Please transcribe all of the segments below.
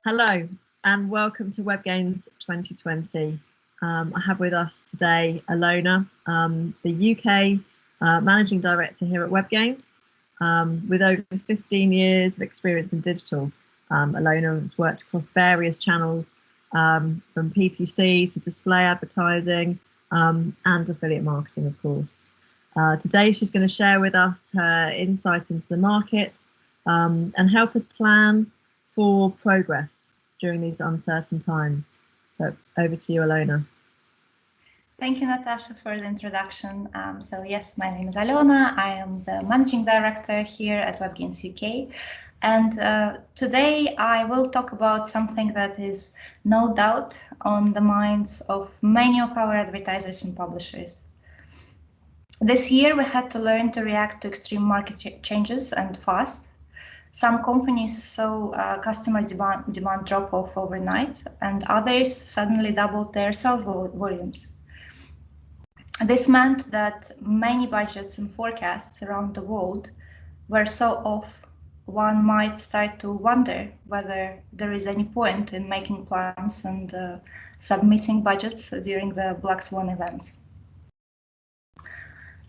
Hello and welcome to Webgains 2020. I have with us today Alona, the UK Managing Director here at Webgains, with over 15 years of experience in digital. Alona has worked across various channels, from PPC to display advertising and affiliate marketing, of course. Today she's going to share with us her insights into the market and help us plan for progress during these uncertain times. So over to you, Alona. Thank you, Natasha, for the introduction. So yes, my name is Alona. I am the Managing Director here at Webgains UK. And today I will talk about something that is no doubt on the minds of many of our advertisers and publishers. This year we had to learn to react to extreme market changes and fast. Some companies saw customer demand drop off overnight, and others suddenly doubled their sales volumes. This meant that many budgets and forecasts around the world were so off, one might start to wonder whether there is any point in making plans and submitting budgets during the Black Swan events.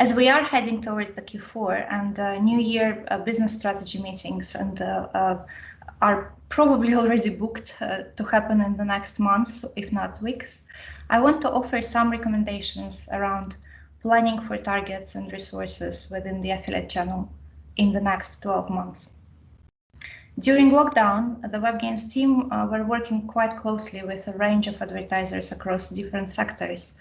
As we are heading towards the Q4 and New Year business strategy meetings and are probably already booked to happen in the next months, if not weeks, I want to offer some recommendations around planning for targets and resources within the affiliate channel in the next 12 months. During lockdown, the Webgains team were working quite closely with a range of advertisers across different sectors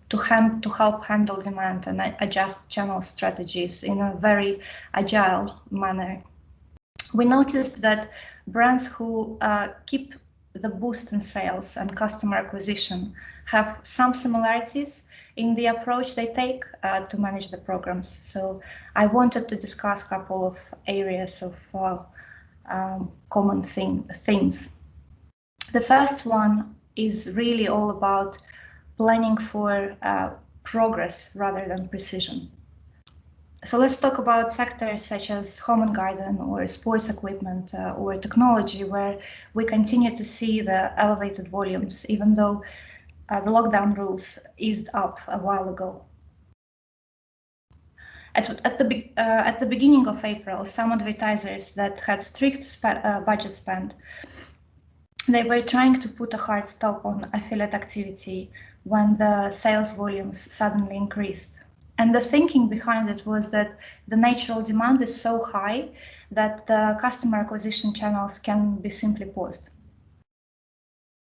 to help handle demand and adjust channel strategies in a very agile manner. We noticed that brands who keep the boost in sales and customer acquisition have some similarities in the approach they take to manage the programs. So I wanted to discuss a couple of areas of common themes. The first one is really all about planning for progress rather than precision. So let's talk about sectors such as home and garden or sports equipment or technology, where we continue to see the elevated volumes, even though the lockdown rules eased up a while ago. At the beginning of April, some advertisers that had strict budget spend, they were trying to put a hard stop on affiliate activity when the sales volumes suddenly increased. And the thinking behind it was that the natural demand is so high that the customer acquisition channels can be simply paused.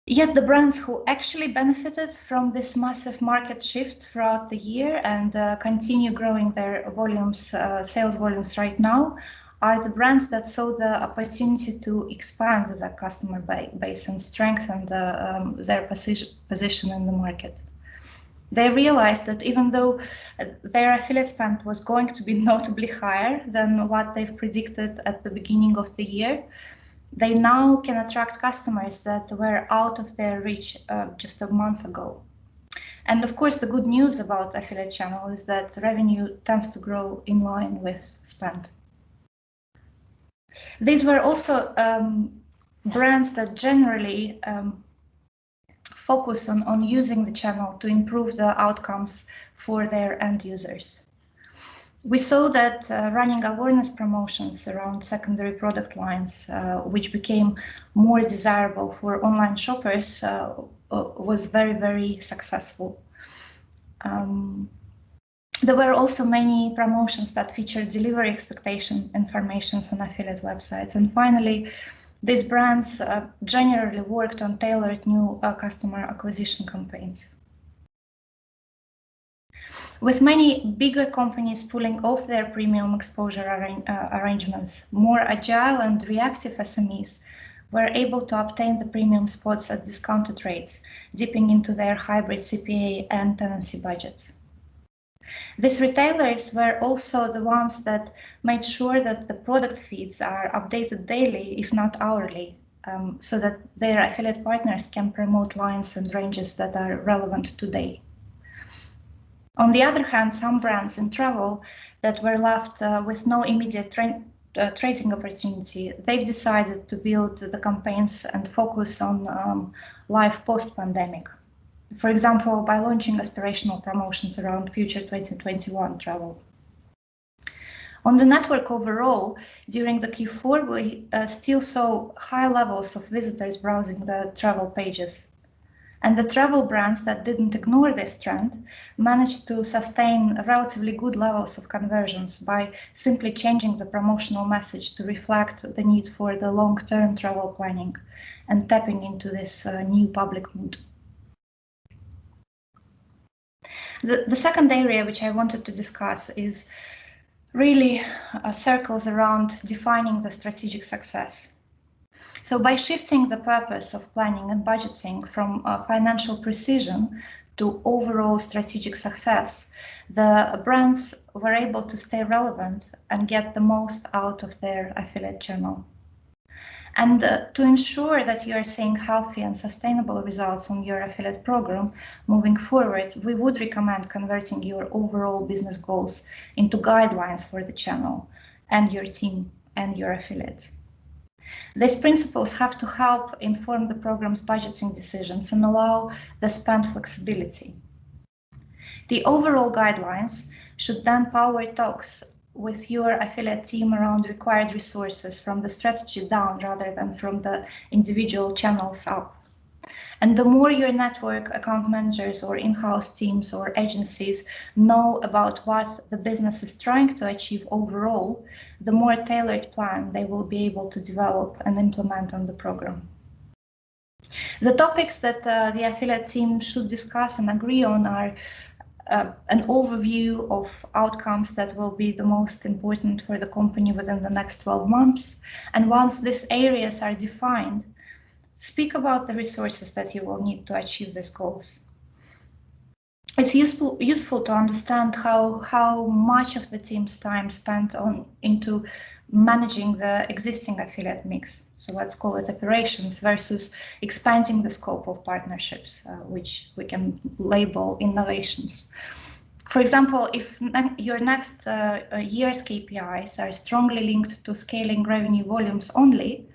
Yet the brands who actually benefited from this massive market shift throughout the year and continue growing their volumes, sales volumes right now, are the brands that saw the opportunity to expand the customer base and strengthen their position in the market. They realized that even though their affiliate spend was going to be notably higher than what they've predicted at the beginning of the year, they now can attract customers that were out of their reach just a month ago. And of course, the good news about affiliate channel is that revenue tends to grow in line with spend. These were also brands that generally focus on using the channel to improve the outcomes for their end users. We saw that running awareness promotions around secondary product lines, which became more desirable for online shoppers, was very, very successful. There were also many promotions that featured delivery expectation information on affiliate websites. And finally, these brands generally worked on tailored new customer acquisition campaigns. With many bigger companies pulling off their premium exposure arrangements, more agile and reactive SMEs were able to obtain the premium spots at discounted rates, dipping into their hybrid CPA and tenancy budgets. These retailers were also the ones that made sure that the product feeds are updated daily, if not hourly, so that their affiliate partners can promote lines and ranges that are relevant today. On the other hand, some brands in travel that were left with no immediate trading opportunity, they've decided to build the campaigns and focus on life post-pandemic. For example, by launching aspirational promotions around future 2021 travel. On the network overall, during the Q4, we still saw high levels of visitors browsing the travel pages. And the travel brands that didn't ignore this trend managed to sustain relatively good levels of conversions by simply changing the promotional message to reflect the need for the long-term travel planning and tapping into this new public mood. The second area which I wanted to discuss is really circles around defining the strategic success. So by shifting the purpose of planning and budgeting from financial precision to overall strategic success, the brands were able to stay relevant and get the most out of their affiliate channel. And to ensure that you are seeing healthy and sustainable results on your affiliate program moving forward, we would recommend converting your overall business goals into guidelines for the channel and your team and your affiliates. These principles have to help inform the program's budgeting decisions and allow the spend flexibility. The overall guidelines should then power talks with your affiliate team around required resources from the strategy down rather than from the individual channels up. And the more your network account managers or in-house teams or agencies know about what the business is trying to achieve overall, the more tailored plan they will be able to develop and implement on the program. The topics that the affiliate team should discuss and agree on are an overview of outcomes that will be the most important for the company within the next 12 months. And once these areas are defined, speak about the resources that you will need to achieve these goals. It's useful to understand how much of the team's time spent into managing the existing affiliate mix. So let's call it operations versus expanding the scope of partnerships, which we can label innovations. For example, if your next year's KPIs are strongly linked to scaling revenue volumes only,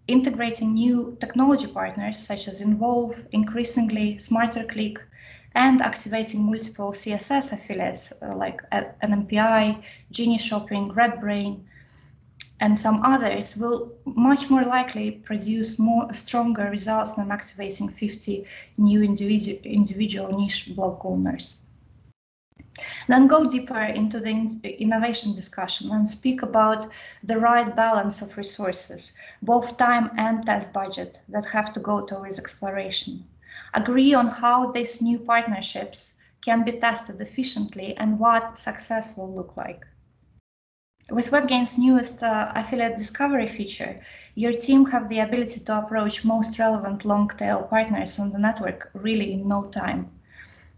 integrating new technology partners such as Involve, increasingly SmarterClick, and activating multiple CSS affiliates like NMPI, Genie Shopping, RedBrain, and some others will much more likely produce stronger results than activating 50 new individual niche blog owners. Then go deeper into the innovation discussion and speak about the right balance of resources, both time and test budget, that have to go towards exploration. Agree on how these new partnerships can be tested efficiently and what success will look like. With Webgains' newest affiliate discovery feature, your team have the ability to approach most relevant long-tail partners on the network really in no time.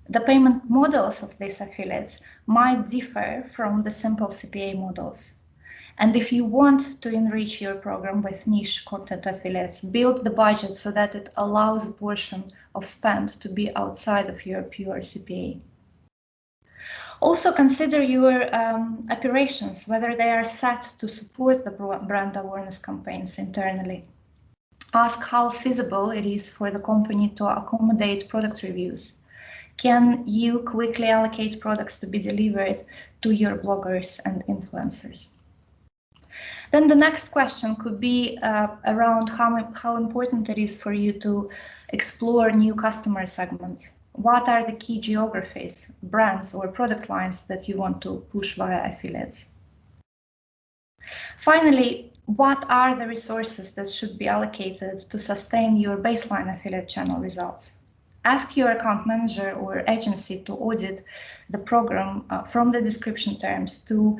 The payment models of these affiliates might differ from the simple CPA models. And if you want to enrich your program with niche content affiliates, build the budget so that it allows a portion of spend to be outside of your pure CPA. Also consider your operations, whether they are set to support the brand awareness campaigns internally. Ask how feasible it is for the company to accommodate product reviews. Can you quickly allocate products to be delivered to your bloggers and influencers? Then the next question could be around how important it is for you to explore new customer segments. What are the key geographies, brands, or product lines that you want to push via affiliates? Finally, what are the resources that should be allocated to sustain your baseline affiliate channel results? Ask your account manager or agency to audit the program from the description terms to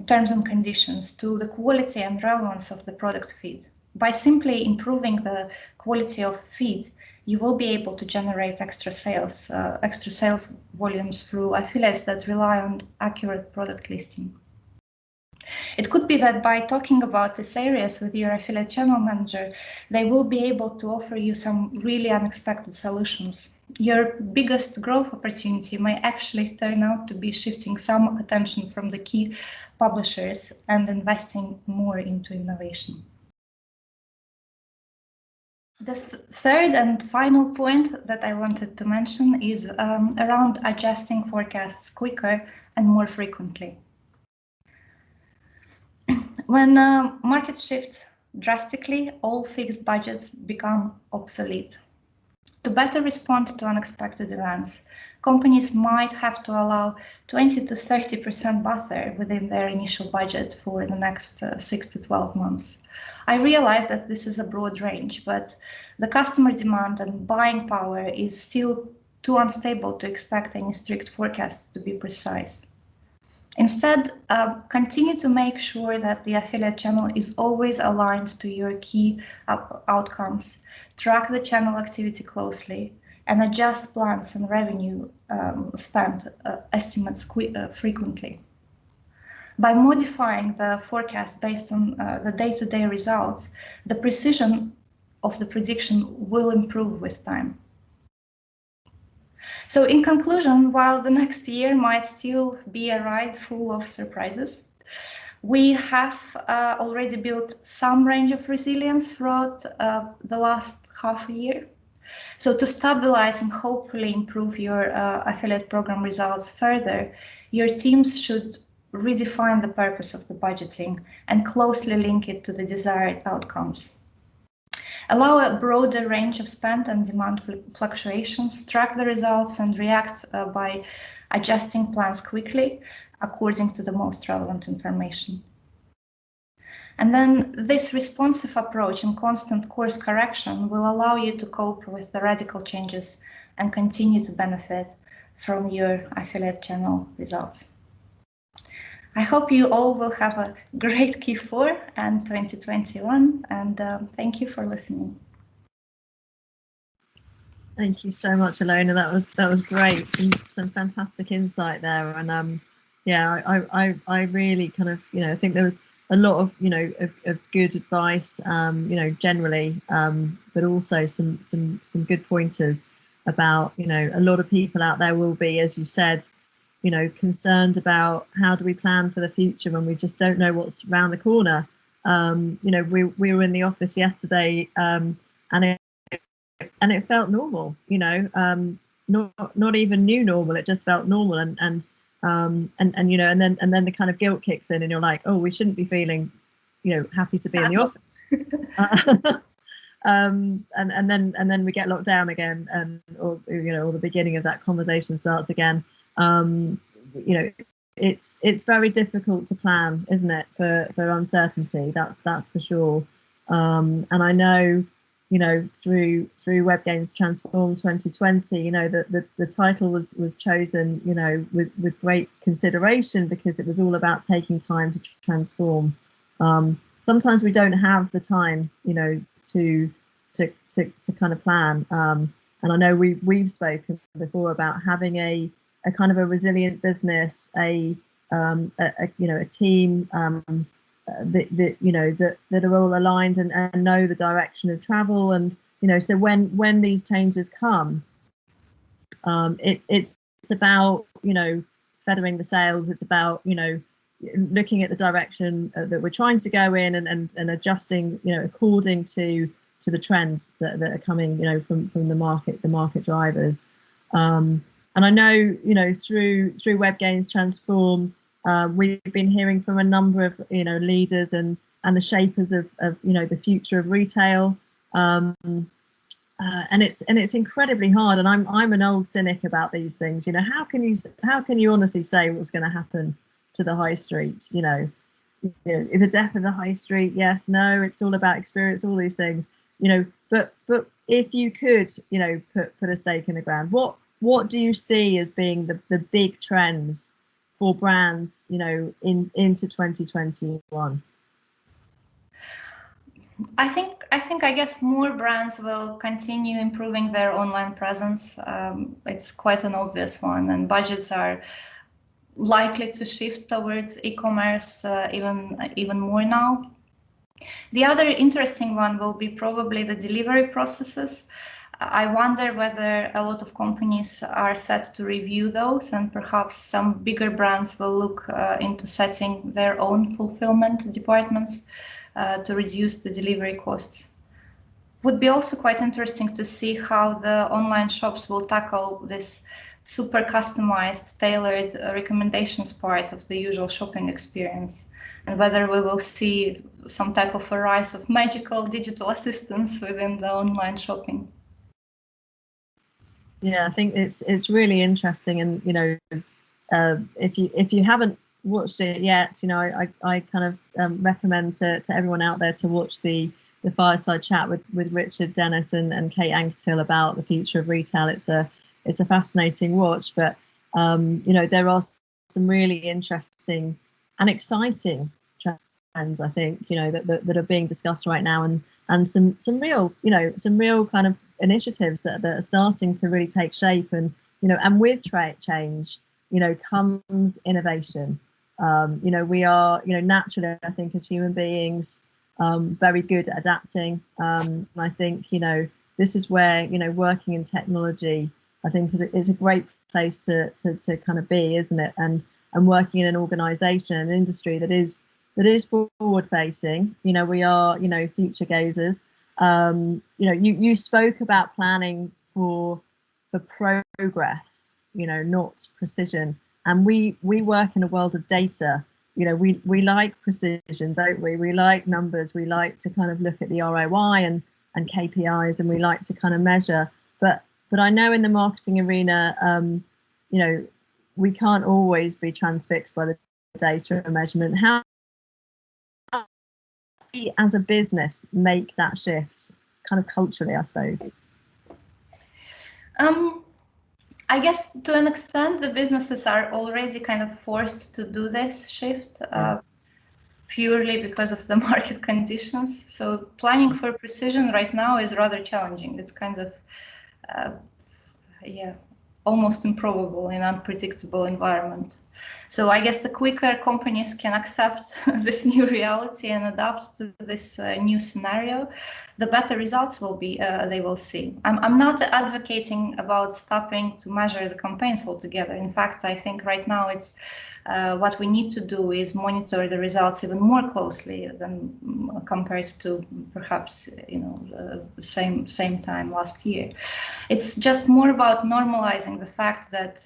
terms and conditions to the quality and relevance of the product feed. By simply improving the quality of feed, you will be able to generate extra sales volumes through affiliates that rely on accurate product listing. It could be that by talking about these areas with your affiliate channel manager, they will be able to offer you some really unexpected solutions your biggest growth opportunity may actually turn out to be shifting some attention from the key publishers and investing more into innovation. The third and final point that I wanted to mention is around adjusting forecasts quicker and more frequently. When market shifts drastically, all fixed budgets become obsolete. To better respond to unexpected events, companies might have to allow 20 to 30% buffer within their initial budget for the next 6 to 12 months. I realize that this is a broad range, but the customer demand and buying power is still too unstable to expect any strict forecasts to be precise. Instead, continue to make sure that the affiliate channel is always aligned to your key outcomes, track the channel activity closely, and adjust plans and revenue spend estimates frequently. By modifying the forecast based on the day-to-day results, the precision of the prediction will improve with time. So in conclusion, while the next year might still be a ride full of surprises, we have already built some range of resilience throughout the last half a year. So to stabilize and hopefully improve your affiliate program results further, your teams should redefine the purpose of the budgeting and closely link it to the desired outcomes. Allow a broader range of spend and demand fluctuations, track the results, and react by adjusting plans quickly according to the most relevant information. And then this responsive approach and constant course correction will allow you to cope with the radical changes and continue to benefit from your affiliate channel results. I hope you all will have a great Q4 and 2021, and thank you for listening. Thank you so much, Alona. That was great. Some fantastic insight there, and yeah, I really kind of I think there was a lot of of good advice generally, but also some good pointers about a lot of people out there will be, as you said, concerned about how do we plan for the future when we just don't know what's around the corner. We were in the office yesterday, and it felt normal. Not even new normal. It just felt normal, and then the kind of guilt kicks in, and you're like, oh, we shouldn't be feeling, happy to be in the office. And then we get locked down again, or the beginning of that conversation starts again. It's very difficult to plan, isn't it, for uncertainty? That's for sure. And I know, through Webgains Transform 2020, the title was chosen, with great consideration, because it was all about taking time to transform. Sometimes we don't have the time, to kind of plan. And I know we've spoken before about having a kind of a resilient business, a team that are all aligned and know the direction of travel. And so when these changes come, it's about feathering the sails. It's about looking at the direction that we're trying to go in, and adjusting according to the trends that are coming from the market drivers. And I know through Webgains Transform, we've been hearing from a number of leaders and the shapers of the future of retail, and it's incredibly hard. And I'm an old cynic about these things. How can you honestly say what's going to happen to the high street? The death of the high street, yes, no, it's all about experience, all these things. But if you could put a stake in the ground, what do you see as being the big trends for brands into 2021? I guess more brands will continue improving their online presence. It's quite an obvious one, and budgets are likely to shift towards e-commerce even more now. The other interesting one will be probably the delivery processes. I wonder whether a lot of companies are set to review those, and perhaps some bigger brands will look into setting their own fulfillment departments to reduce the delivery costs. Would be also quite interesting to see how the online shops will tackle this super customized, tailored recommendations part of the usual shopping experience, and whether we will see some type of a rise of magical digital assistants within the online shopping. Yeah, I think it's really interesting, and if you haven't watched it yet, I kind of recommend to everyone out there to watch the fireside chat with Richard Dennis and Kate Anquetil about the future of retail. It's a fascinating watch, but there are some really interesting and exciting trends, I think, that are being discussed right now, and some real kind of initiatives that are starting to really take shape, and with change comes innovation. We are naturally, I think, as human beings, very good at adapting. I think this is where working in technology, I think, is a great place to kind of be, isn't it? And working in an organisation, an industry that is forward facing. We are future gazers. You spoke about planning for progress, not precision. And we work in a world of data. We like precision, don't we? We like numbers. We like to kind of look at the ROI and KPIs, and we like to kind of measure. But I know in the marketing arena, we can't always be transfixed by the data and measurement. How we, as a business, make that shift, kind of culturally, I suppose? I guess to an extent, the businesses are already kind of forced to do this shift purely because of the market conditions. So planning for precision right now is rather challenging. It's kind of, almost improbable in an unpredictable environment. So I guess the quicker companies can accept this new reality and adapt to this new scenario, the better results will be they will see. I'm not advocating about stopping to measure the campaigns altogether. In fact, I think right now it's what we need to do is monitor the results even more closely than compared to perhaps the same time last year. It's just more about normalizing the fact that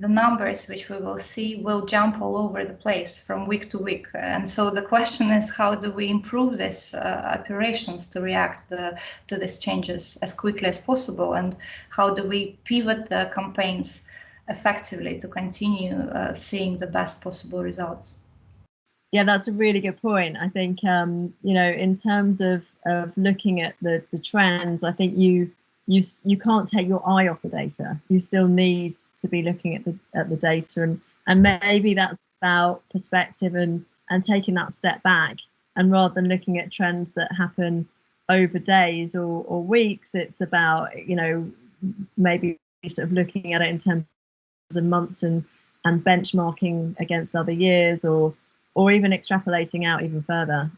the numbers which we will see will jump all over the place from week to week. And so the question is, how do we improve these operations to react to these changes as quickly as possible? And how do we pivot the campaigns effectively to continue seeing the best possible results? Yeah, that's a really good point. I think, in terms of looking at the trends, I think you can't take your eye off the data. You still need to be looking at the data, and maybe that's about perspective and taking that step back, and rather than looking at trends that happen over days or weeks, it's about maybe sort of looking at it in terms of months and benchmarking against other years, or even extrapolating out even further.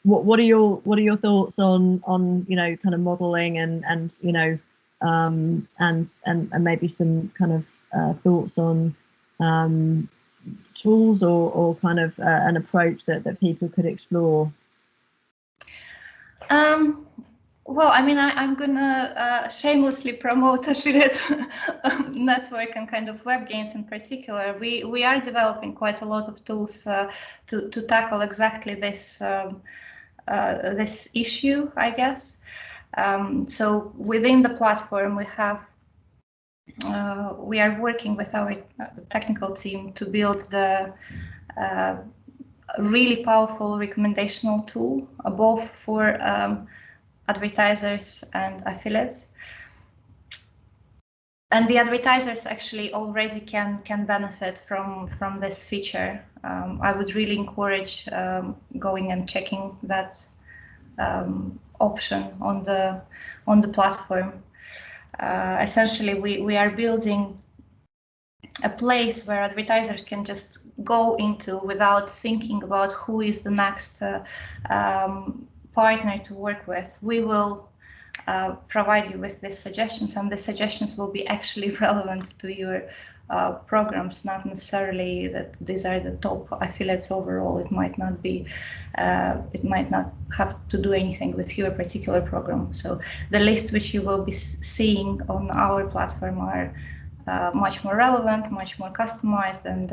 What are your thoughts on kind of modeling and maybe some kind of thoughts on tools or kind of an approach that people could explore? Well, I mean, I'm gonna shamelessly promote affiliate network and kind of Webgains in particular. We are developing quite a lot of tools to tackle exactly this this issue, I guess. So within the platform, we are working with our technical team to build the really powerful recommendational tool, both for advertisers and affiliates. And the advertisers actually already can benefit from this feature. I would really encourage going and checking that option on the platform. Essentially, we are building a place where advertisers can just go into without thinking about who is the next partner to work with. We will provide you with these suggestions, and the suggestions will be actually relevant to your programs, not necessarily that these are the top affiliates overall. It might not be, it might not have to do anything with your particular program. So the list which you will be seeing on our platform are much more relevant, much more customized, and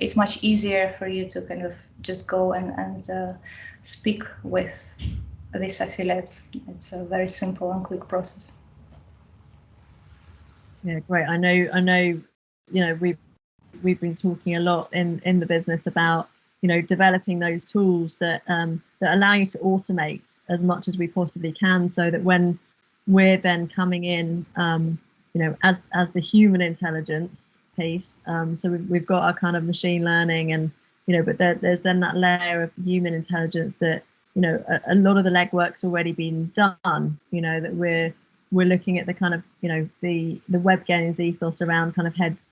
it's much easier for you to kind of just go and speak with these affiliates. It's a very simple and quick process. Yeah, great. I know, we've been talking a lot in the business about, developing those tools that that allow you to automate as much as we possibly can, so that when we're then coming in, as the human intelligence piece, so we've got our kind of machine learning, and but there's then that layer of human intelligence that a lot of the legwork's already been done. That we're looking at the kind of the Webgains ethos around kind of heads,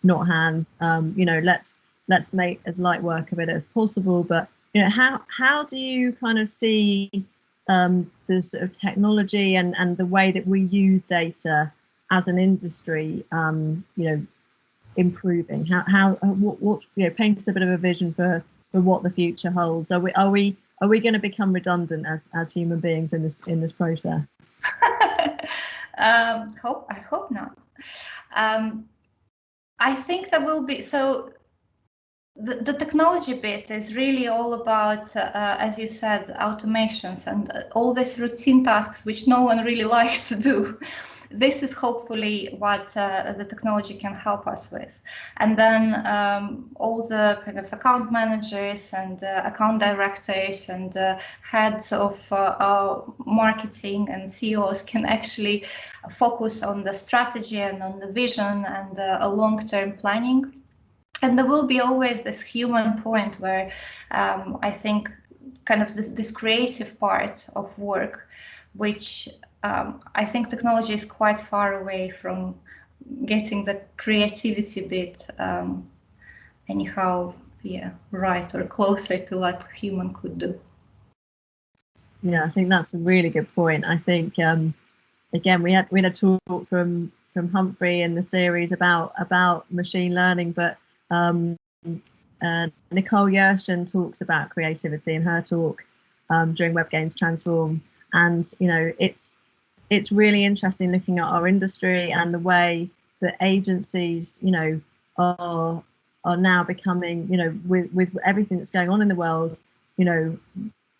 not hands. Let's make as light work of it as possible. But how do you kind of see the sort of technology and the way that we use data as an industry, improving? What paint us a bit of a vision for what the future holds. Are we going to become redundant as human beings in this process? I hope not. I think there will be, so the technology bit is really all about, as you said, automations and all these routine tasks which no one really likes to do. This is hopefully what the technology can help us with. And then all the kind of account managers and account directors and heads of marketing and CEOs can actually focus on the strategy and on the vision and a long-term planning. And there will be always this human point where I think kind of this creative part of work, which I think technology is quite far away from getting the creativity bit anyhow, right, or closer to what human could do. Yeah, I think that's a really good point. I think again, we had a talk from Humphrey in the series about machine learning, but Nicole Yershin talks about creativity in her talk during Webgains Transform, and it's really interesting looking at our industry and the way that agencies are now becoming, with everything that's going on in the world,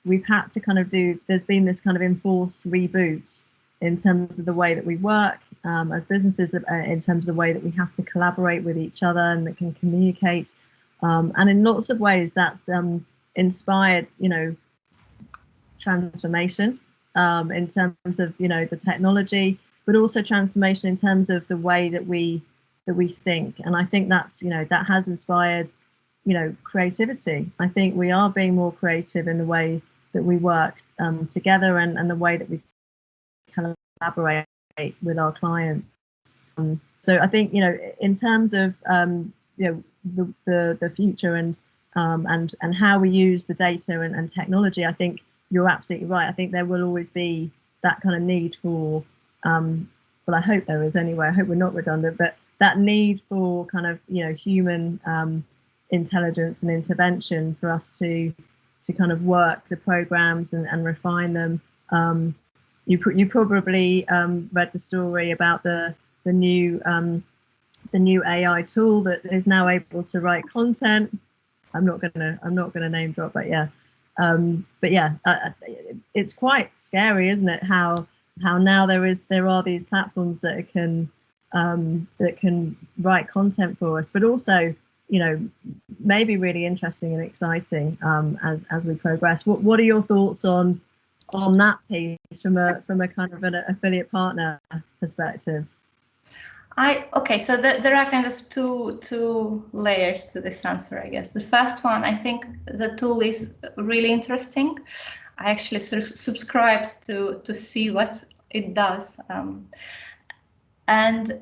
we've had to kind of there's been this kind of enforced reboot in terms of the way that we work as businesses, in terms of the way that we have to collaborate with each other and that can communicate. And in lots of ways that's inspired, transformation in terms of, the technology, but also transformation in terms of the way that we think. And I think that's, that has inspired, creativity. I think we are being more creative in the way that we work together and the way that we collaborate with our clients. So I think, in terms of the future and how we use the data and technology, I think you're absolutely right. I think there will always be that kind of need for, well, I hope there is anyway. I hope we're not redundant, but that need for kind of human intelligence and intervention for us to kind of work the programs and refine them. You probably read the story about the new AI tool that is now able to write content. I'm not gonna name drop, but yeah, it's quite scary, isn't it? How now there are these platforms that can write content for us, but also maybe really interesting and exciting as we progress. What are your thoughts on that piece from a kind of an affiliate partner perspective? Okay, so there are kind of two layers to this answer, I guess. The first one, I think the tool is really interesting. I actually subscribed to see what it does, and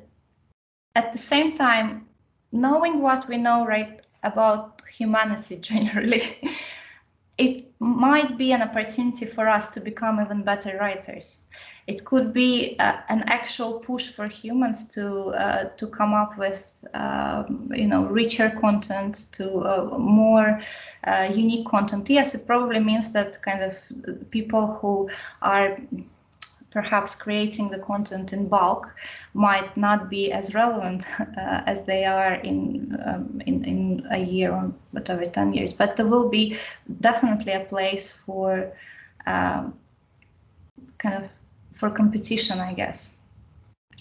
at the same time, knowing what we know right about humanity generally, it might be an opportunity for us to become even better writers. It could be an actual push for humans to come up with richer content, to more unique content. Yes, it probably means that kind of people who are perhaps creating the content in bulk might not be as relevant as they are in a year or whatever 10 years, but there will be definitely a place for kind of for competition, I guess.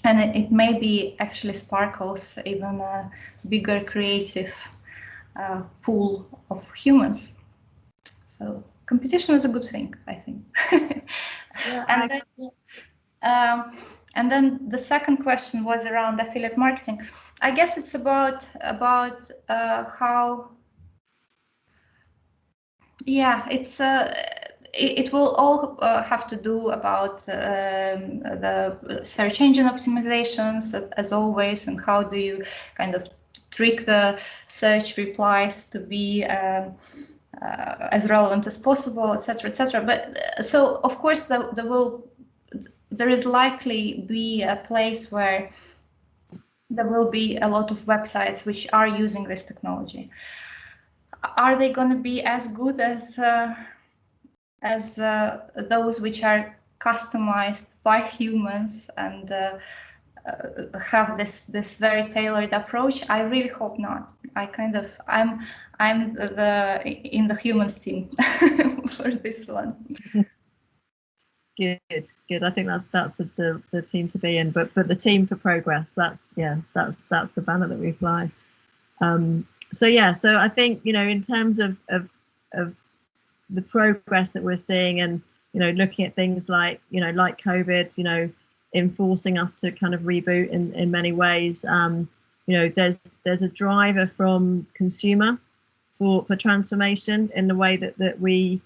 And it maybe actually sparkles even a bigger creative pool of humans. So competition is a good thing, I think. Yeah, and then the second question was around affiliate marketing. I guess it's about how, yeah, it's it will all have to do about the search engine optimizations as always, and how do you kind of trick the search replies to be as relevant as possible, etc., etc. But so of course there is likely be a place where there will be a lot of websites which are using this technology. Are they going to be as good as those which are customized by humans and have this very tailored approach? I really hope not. I'm in the humans team for this one. Good. I think that's the team to be in, but the team for progress. That's the banner that we fly. So I think in terms of the progress that we're seeing, and looking at things like like COVID, enforcing us to kind of reboot in many ways. There's a driver from consumer for transformation in the way that we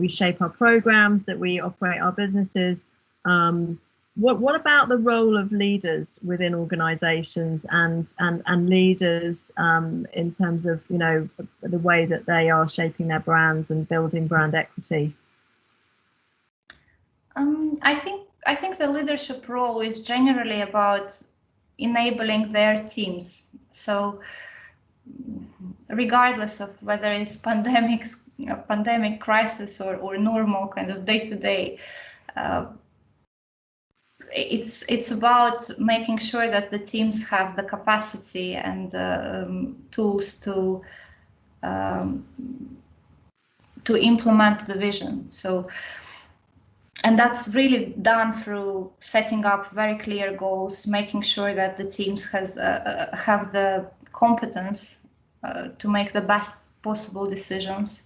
shape our programs, that we operate our businesses. What about the role of leaders within organizations and leaders in terms of the way that they are shaping their brands and building brand equity? I think the leadership role is generally about enabling their teams. So regardless of whether it's pandemic crisis or normal kind of day-to-day, it's about making sure that the teams have the capacity and tools to implement the vision. So, and that's really done through setting up very clear goals, making sure that the teams have the competence to make the best possible decisions,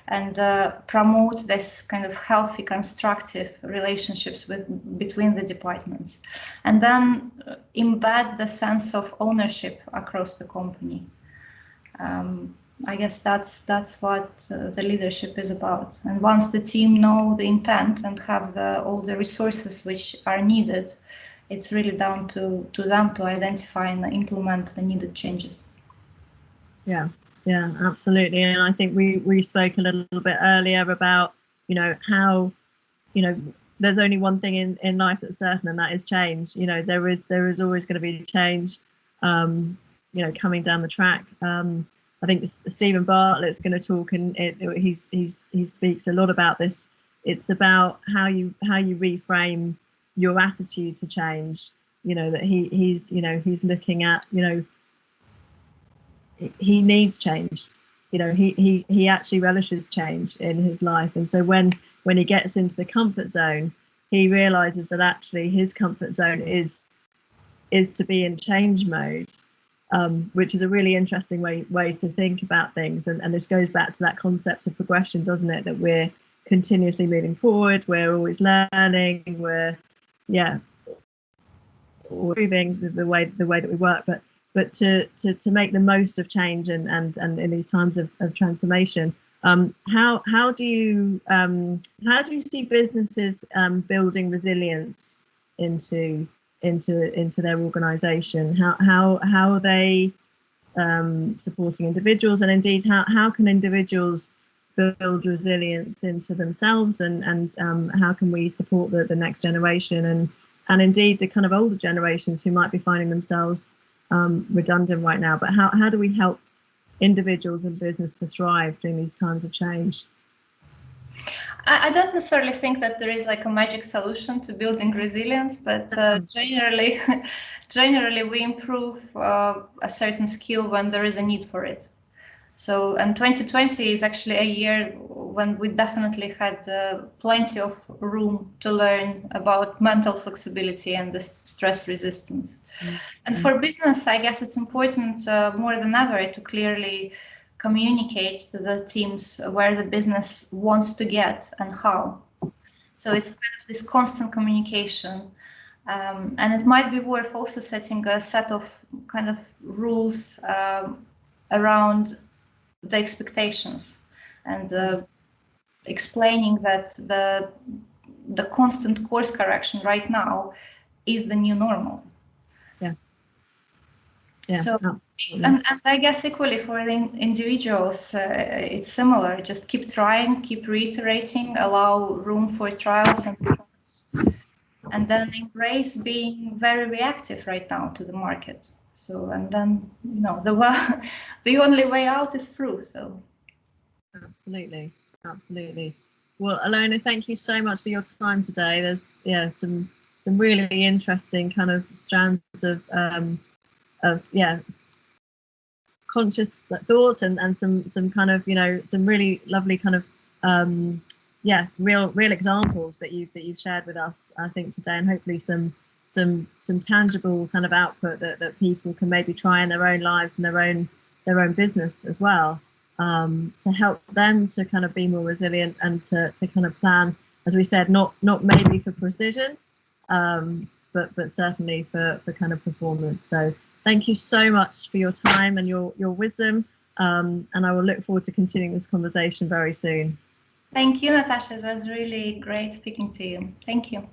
and promote this kind of healthy, constructive relationships between the departments, and then embed the sense of ownership across the company. I guess that's what the leadership is about. And once the team know the intent and have all the resources which are needed, it's really down to them to identify and implement the needed changes. Yeah, absolutely. And I think we spoke a little bit earlier about how there's only one thing in life that's certain, and that is change. There is always going to be change coming down the track. I think Stephen Bartlett's going to talk, and he speaks a lot about this. It's about how you reframe your attitude to change. That he's looking at he needs change. He actually relishes change in his life, and so when he gets into the comfort zone, he realizes that actually his comfort zone is to be in change mode. Which is a really interesting way to think about things, and this goes back to that concept of progression, doesn't it? That we're continuously moving forward, we're always learning, we're improving the way that we work, but to make the most of change and in these times of transformation. How do you see businesses building resilience into their organization? How are they supporting individuals, and indeed how can individuals build resilience into themselves, and how can we support the next generation, and indeed the kind of older generations who might be finding themselves redundant right now. But how do we help individuals and business to thrive during these times of change? I don't necessarily think that there is like a magic solution to building resilience, but generally, generally we improve a certain skill when there is a need for it. So, and 2020 is actually a year when we definitely had plenty of room to learn about mental flexibility and the stress resistance. Mm-hmm. And for business, I guess it's important more than ever to clearly communicate to the teams where the business wants to get and how. So it's kind of this constant communication. And it might be worth also setting a set of kind of rules around the expectations, and explaining that the constant course correction right now is the new normal. Yeah. So, and I guess equally for the individuals, it's similar. Just keep trying, keep reiterating, allow room for trials and errors, and then embrace being very reactive right now to the market. So, and then, you know, the only way out is through. So. Absolutely. Well, Alona, thank you so much for your time today. There's some really interesting kind of strands of conscious thought, and some kind of, you know, some really lovely kind of real examples that you've shared with us, I think, today, and hopefully some tangible kind of output that people can maybe try in their own lives and their own business as well, to help them to kind of be more resilient and to kind of plan, as we said, not maybe for precision, but certainly for kind of performance. So thank you so much for your time and your wisdom, and I will look forward to continuing this conversation very soon. Thank you, Natasha. It was really great speaking to you. Thank you.